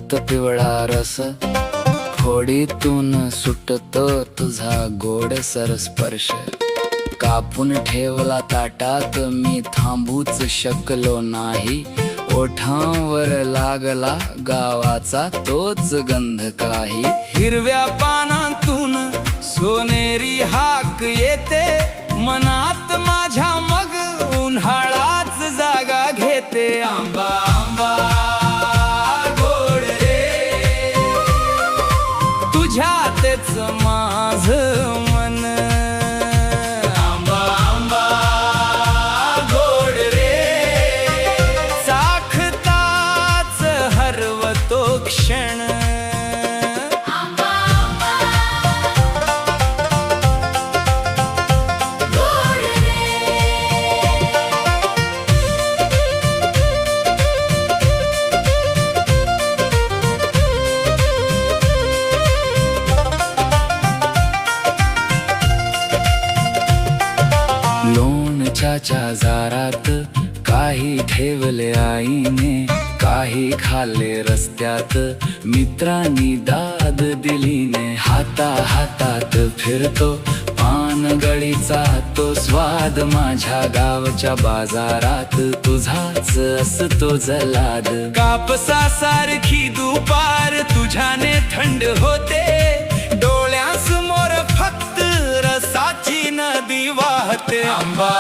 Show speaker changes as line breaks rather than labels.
फक्त पिवळा रस, फोडीतून सुटतो तुझा गोडसर स्पर्श. कापून ठेवला ताटात मी थांबूच शकलो नाही, ओठांवर लागला गावाचा तोच गंध काही. हिरव्या पानातून सोनेरी हाक येते, मनात माझ्या मग उन्हाळाच जागा घेते. आंबा आंबा गोड रे, तुझ्यातच माझं मन. आंबा आंबा गोड रे, चाखताच हरवतो क्षण. लोणच्याच्या जारात काही ठेवले आईने, काही खाल्ले रस्त्यात मित्रांनी दाद दिलीने. हाता हातात फिरतो पानगळीचा तो स्वाद, माझ्या गावच्या बाजारात तुझाच असतो जलाद. कापसासारखी दुपार तुझ्याने थंड होते, डोळ्यासमोर फक्त रसाची नदी वाहते. आंबा